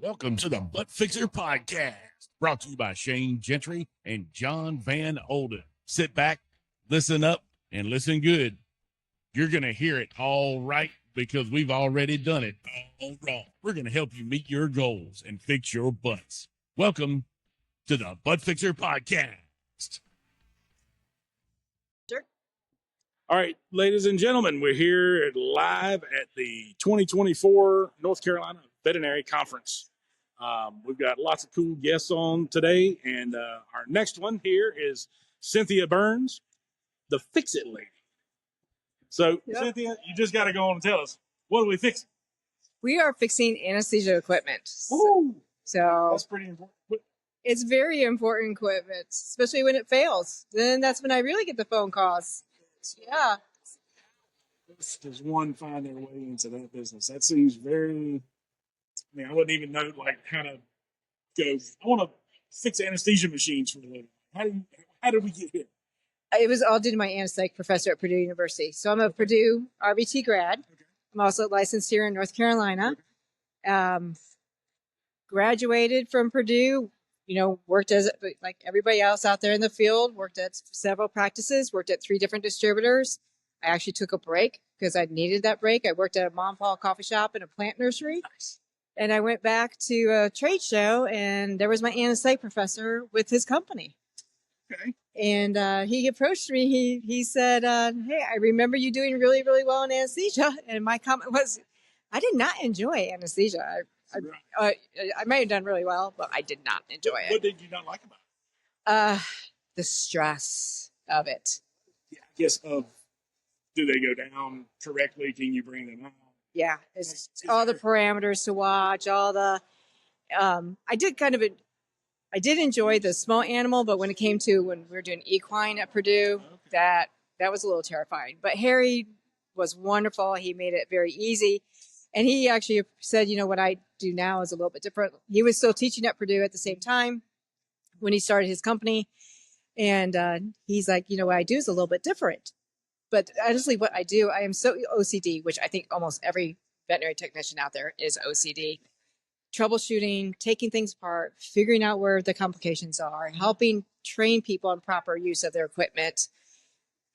Welcome to the Butt Fixer Podcast, brought to you by Shane Gentry and John Van Olden. Sit back, listen up, and listen good. You're going to hear it all right because we've already done it all wrong. We're going to help you meet your goals and fix your butts. Welcome to the Butt Fixer Podcast. All right, ladies and gentlemen, we're here live at the 2024 North Carolina Veterinary Conference. We've got lots of cool guests on today, and our next one here is Cynthia Burns, the Fix-It Lady. So, yep. Cynthia, you just got to go on and tell us, what are we fixing? We are fixing anesthesia equipment. Ooh, so that's pretty important. It's very important equipment, especially when it fails. Then that's when I really get the phone calls. Yeah. Does one find their way into that business? That seems very... I wouldn't even know how to go. I want to fix anesthesia machines for a living. How did we get here? It was all due to my anesthetic professor at Purdue University. So I'm a Purdue RBT grad. Okay. I'm also licensed here in North Carolina. Okay. Graduated from Purdue, worked as like everybody else out there in the field, worked at several practices, worked at 3 different distributors. I actually took a break because I needed that break. I worked at a mom and pop coffee shop and a plant nursery. Nice. And I went back to a trade show, and there was my anesthetic professor with his company. Okay. And he approached me. He said, hey, I remember you doing really, really well in anesthesia. And my comment was, I did not enjoy anesthesia. I may have done really well, but I did not enjoy it. What did you not like about it? The stress of it. Yeah, I guess do they go down correctly? Can you bring them out? Yeah, it's all the parameters to watch, all the, I did enjoy the small animal, but when it came to when we were doing equine at Purdue, okay, that was a little terrifying. But Harry was wonderful. He made it very easy. And he actually said, what I do now is a little bit different. He was still teaching at Purdue at the same time when he started his company. And he's like, what I do is a little bit different. But honestly, what I do, I am so OCD, which I think almost every veterinary technician out there is OCD. Troubleshooting, taking things apart, figuring out where the complications are, helping train people on proper use of their equipment.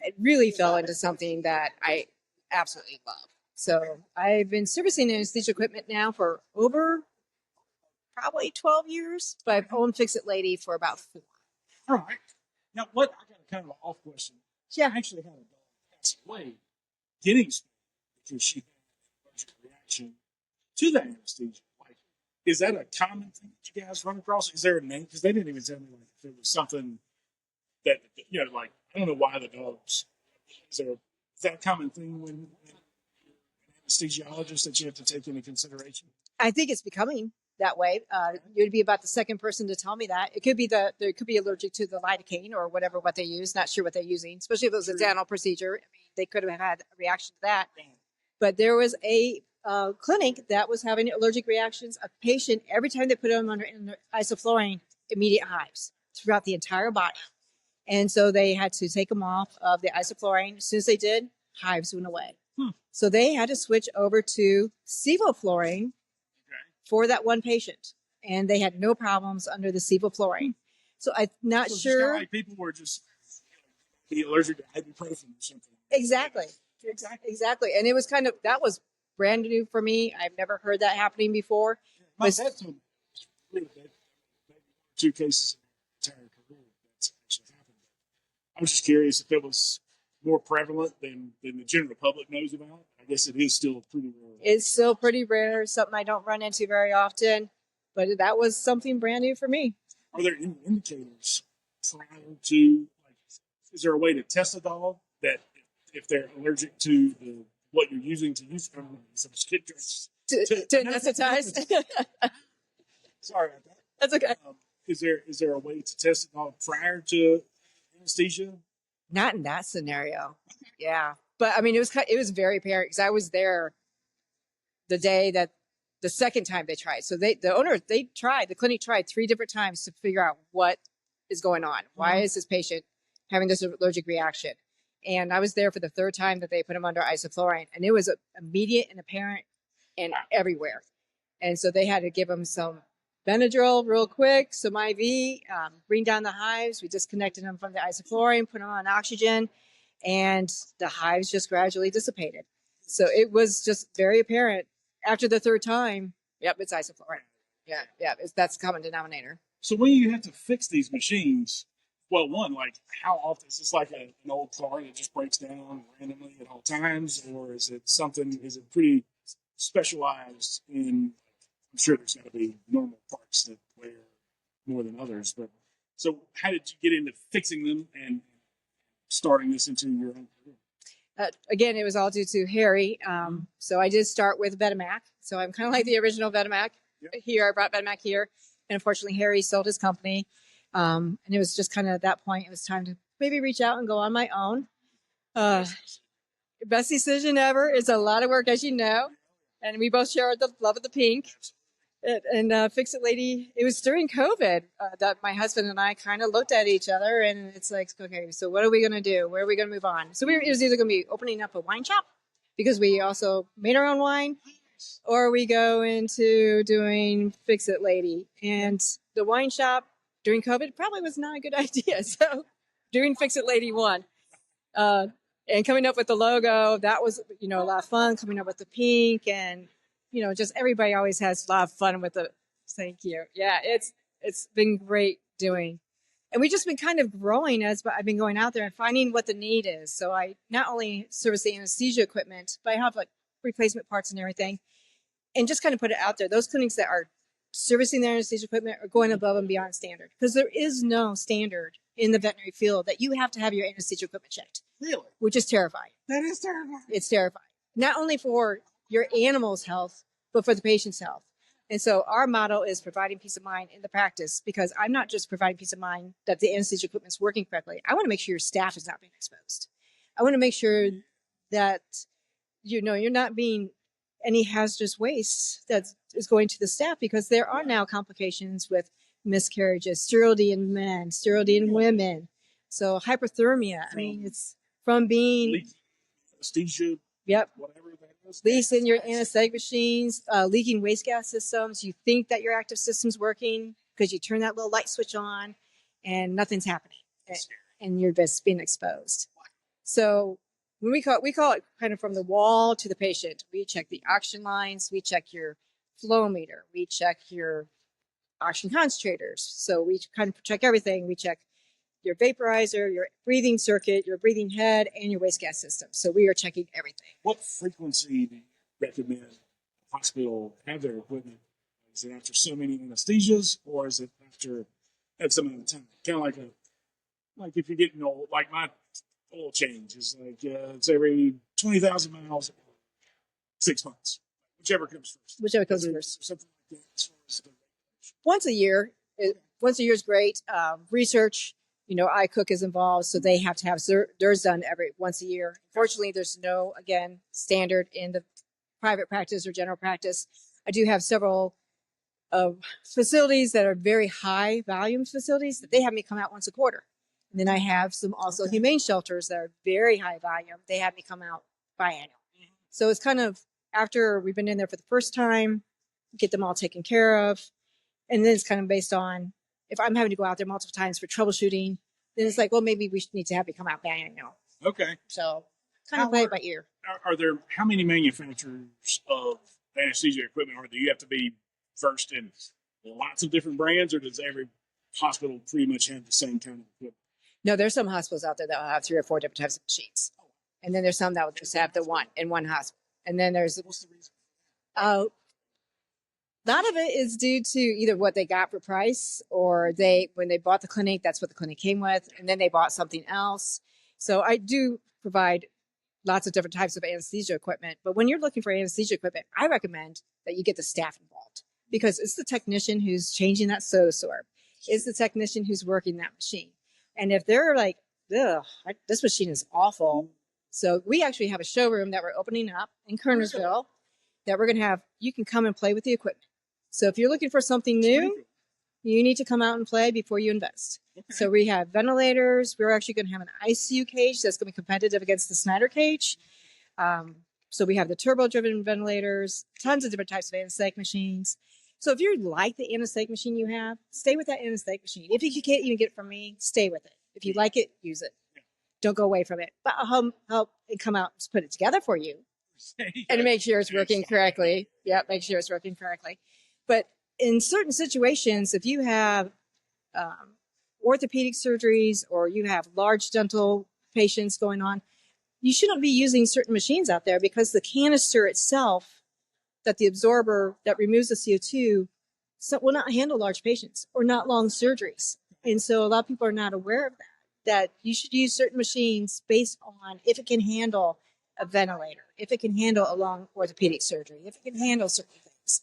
It really fell into something that I absolutely love. So I've been servicing anesthesia equipment now for over probably 12 years, but I've owned Fix-It Lady for about 4. All right. Now, I got kind of an off question. Yeah. I actually had a dog pass away getting spayed because she had an allergic reaction to the anesthesia. Is that a common thing that you guys run across? Is there a name? Because they didn't even tell me if it was something that, I don't know why the dogs. Is that a common thing when an anesthesiologist that you have to take into consideration? I think it's becoming that way. You'd be about the second person to tell me that. It could be they could be allergic to the lidocaine or what they use. Not sure what they're using, especially if it was a dental procedure. They could have had a reaction to that. But there was a clinic that was having allergic reactions. A patient, every time they put them under isoflurane, immediate hives throughout the entire body. And so they had to take them off of the isoflurane. As soon as they did, hives went away. So they had to switch over to sevoflurane for that one patient. And they had no problems under the sevoflurane. So I'm not sure. It's like people were just be allergic to ibuprofen or something. Exactly. And it was that was brand new for me. I've never heard that happening before. My dad told me 2 cases in my entire career that's actually happened. I was just curious if it was more prevalent than the general public knows about. I guess it is still pretty rare. It's still pretty rare, something I don't run into very often, but that was something brand new for me. Are there any indicators prior to, is there a way to test a dog that if they're allergic to what you're using to use to anesthetize? Sorry about that. That's okay. Is there a way to test a dog prior to anesthesia? Not in that scenario. Yeah. But it was very apparent because I was there the day that the second time they tried. So the clinic tried 3 different times to figure out what is going on. Why is this patient having this allergic reaction? And I was there for the 3rd time that they put him under isoflurane, and it was immediate and apparent and everywhere. And so they had to give them some Benadryl real quick, some IV, bring down the hives. We disconnected them from the isoflurane, put them on oxygen, and the hives just gradually dissipated. So it was just very apparent after the third time, yep, it's isoflurane. Yeah, that's the common denominator. So when you have to fix these machines, well, one, like how often is this like an old car that just breaks down randomly at all times, or is it something? Is it pretty specialized in? I'm sure there's got to be normal parts that wear more than others, but so how did you get into fixing them and starting this into your own career? Again, it was all due to Harry. So I did start with Vetamac. So I'm kind of like the original Vetamac. Yep. Here, I brought Vetamac here. And unfortunately, Harry sold his company. And it was just kind of at that point, it was time to maybe reach out and go on my own. Best decision ever. It's a lot of work, as you know. And we both share the love of the pink. And Fix It Lady, it was during COVID that my husband and I kind of looked at each other, and it's like, okay, so what are we going to do? Where are we going to move on? So it was either going to be opening up a wine shop, because we also made our own wine, or we go into doing Fix It Lady. And the wine shop during COVID probably was not a good idea. So doing Fix It Lady won. And coming up with the logo, that was, a lot of fun, coming up with the pink, and just everybody always has a lot of fun with it. Thank you. Yeah, it's been great doing. And we've just been kind of growing as I've been going out there and finding what the need is. So I not only service the anesthesia equipment, but I have like replacement parts and everything, and just kind of put it out there. Those clinics that are servicing their anesthesia equipment are going above and beyond standard, because there is no standard in the veterinary field that you have to have your anesthesia equipment checked. Really? Which is terrifying. That is terrifying. It's terrifying. Not only for your animal's health, but for the patient's health. And so our motto is providing peace of mind in the practice, because I'm not just providing peace of mind that the anesthesia equipment is working correctly. I want to make sure your staff is not being exposed. I want to make sure that, you're not being any hazardous waste that is going to the staff, because there are now complications with miscarriages, sterility in men, sterility in women. So hyperthermia, it's from being anesthesia, yep, whatever that is. Leaks in your anesthetic machines, leaking waste gas systems. You think that your active system's working because you turn that little light switch on and nothing's happening, and you're just being exposed. So when we call it kind of from the wall to the patient. We check the oxygen lines, we check your flow meter, we check your oxygen concentrators. So we kind of check everything. We check your vaporizer, your breathing circuit, your breathing head, and your waste gas system. So we are checking everything. What frequency do you recommend a hospital have their equipment? Is it after so many anesthesias, or is it after some amount of time? Kind of like if you're getting old, like my oil change is like it's every 20,000 miles, 6 months, whichever comes first. Whichever comes first. Something like that. As far as once a year. Once a year is great. Research. iCook is involved, so they have to have theirs done once a year. Fortunately, there's no, again, standard in the private practice or general practice. I do have several facilities that are very high volume facilities that they have me come out once a quarter. And then I have some also humane shelters that are very high volume. They have me come out biannual. So it's kind of after we've been in there for the first time, get them all taken care of. And then it's kind of based on, if I'm having to go out there multiple times for troubleshooting, then it's like, well, maybe we need to have you come out biannual. Okay. So kind of play it by ear. Are there, how many manufacturers of anesthesia equipment are there? You have to be versed in lots of different brands, or does every hospital pretty much have the same kind of equipment? No, there's some hospitals out there that will have 3 or 4 different types of machines. And then there's some that will just have the one in one hospital. And then there's, what's the reason? A lot of it is due to either what they got for price, or when they bought the clinic, that's what the clinic came with, and then they bought something else. So I do provide lots of different types of anesthesia equipment. But when you're looking for anesthesia equipment, I recommend that you get the staff involved, because it's the technician who's changing that sotosorb. It's the technician who's working that machine. And if they're like, ugh, this machine is awful. So we actually have a showroom that we're opening up in Kernersville that we're going to have, you can come and play with the equipment. So if you're looking for something new, you need to come out and play before you invest. Okay. So we have ventilators. We're actually going to have an ICU cage that's going to be competitive against the Snyder cage. So we have the turbo-driven ventilators, tons of different types of anesthetic machines. So if you like the anesthetic machine you have, stay with that anesthetic machine. If you can't even get it from me, stay with it. If you like it, use it. Don't go away from it. But I'll help it come out and put it together for you and make sure it's working correctly. Yep, make sure it's working correctly. But in certain situations, if you have orthopedic surgeries or you have large dental patients going on, you shouldn't be using certain machines out there because the canister itself, that the absorber that removes the CO2, will not handle large patients or not long surgeries. And so a lot of people are not aware of that you should use certain machines based on if it can handle a ventilator, if it can handle a long orthopedic surgery, if it can handle certain things.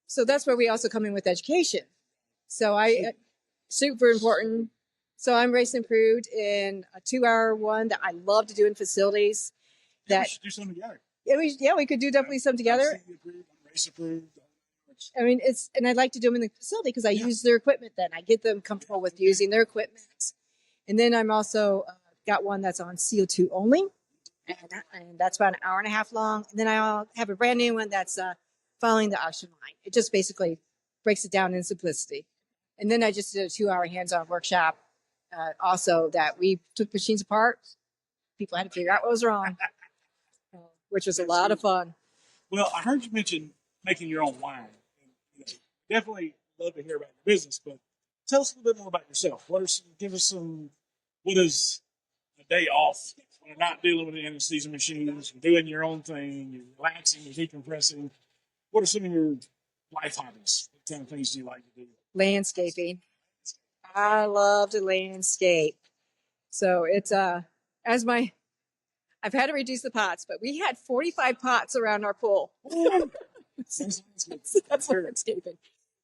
So that's where we also come in with education. So super important. So I'm race improved in a 2-hour one that I love to do in facilities. We should do something together. Yeah, we could do definitely some together. Race approved. I mean, and I'd like to do them in the facility because I use their equipment then. I get them comfortable with using their equipment. And then I'm also got one that's on CO2 only. And that's about an hour and a half long. And then I'll have a brand new one that's following the oxygen line. It just basically breaks it down in simplicity. And then I just did a 2-hour hands-on workshop also that we took machines apart. People had to figure out what was wrong, which was a lot of fun. Well, I heard you mention making your own wine. Definitely love to hear about your business, but tell us a little bit more about yourself. What is a day off when you're not dealing with the anesthesia machines, you're doing your own thing, you're relaxing, you're decompressing? What are some of your life hobbies? What kind of things do you like to do? Landscaping. I love to landscape. So it's I've had to reduce the pots, but we had 45 pots around our pool. That's landscaping.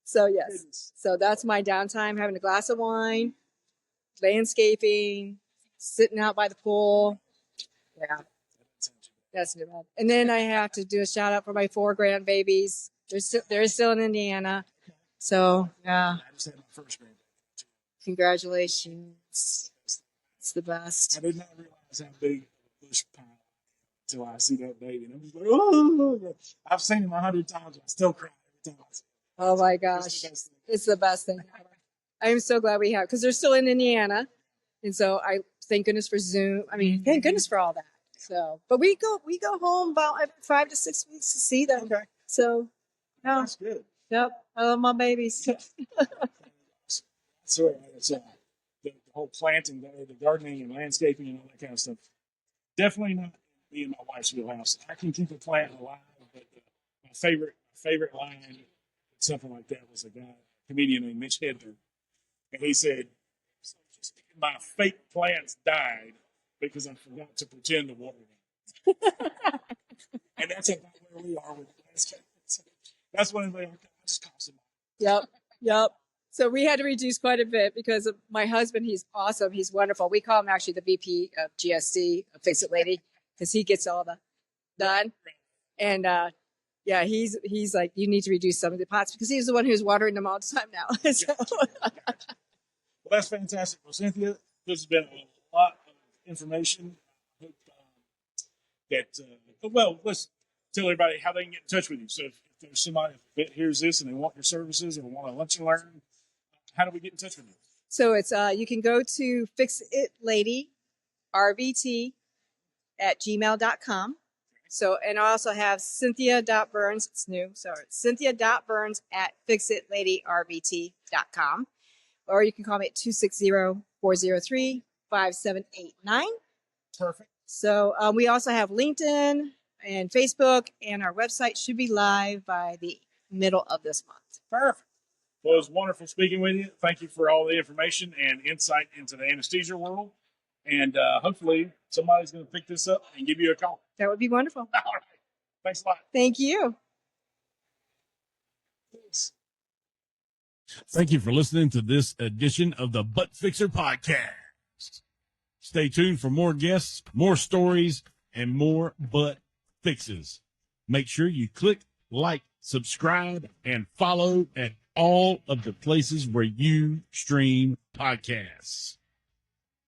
So yes. So that's my downtime, having a glass of wine, landscaping, sitting out by the pool. Yeah. That's good. And then I have to do a shout out for my 4 grandbabies. They're still in Indiana. So yeah. I just had my first grandbaby. Congratulations. It's the best. I did not realize how big a bush pile until I see that baby. And I'm just like, oh, I've seen him 100 times. I still cry every time I see him. Oh my gosh. It's the best thing ever. I am so glad we have, because they're still in Indiana. And so I thank goodness for Zoom. I mean, thank goodness for all that. So, but we go home about every 5 to 6 weeks to see them. Okay. So, no. That's good. Yep. I love my babies. So the whole planting, the gardening and landscaping and all that kind of stuff. Definitely not me and my wife's wheelhouse. I can keep a plant alive, but my favorite line, something like that, was a comedian named Mitch Hedberg, and he said, "My fake plants died because I forgot to pretend to water them." And that's about where we are with landscaping. So that's one of the things I just constantly. Yep. So we had to reduce quite a bit because of my husband. He's awesome. He's wonderful. We call him actually the VP of GSD, of Fix It Lady, because he gets all the done. And yeah, he's like, you need to reduce some of the pots because he's the one who's watering them all the time now. So. Well, that's fantastic. Well, Cynthia, this has been a lot of information. I hope well, let's tell everybody how they can get in touch with you. So if there's somebody that hears this and they want your services or want to lunch and learn, how do we get in touch with you? So it's you can go to fixitladyRVT@gmail.com. So, and I also have Cynthia.Burns. It's new. So it's Cynthia.Burns@fixitladyrvt.com. Or you can call me at 260-403-5789. Perfect. So we also have LinkedIn and Facebook, and our website should be live by the middle of this month. Perfect. Well, it was wonderful speaking with you. Thank you for all the information and insight into the anesthesia world. And hopefully somebody's going to pick this up and give you a call. That would be wonderful. All right. Thanks a lot. Thank you. Thanks. Thank you for listening to this edition of the Butt Fixer Podcast. Stay tuned for more guests, more stories, and more butt fixes. Make sure you click, like, subscribe, and follow at all of the places where you stream podcasts.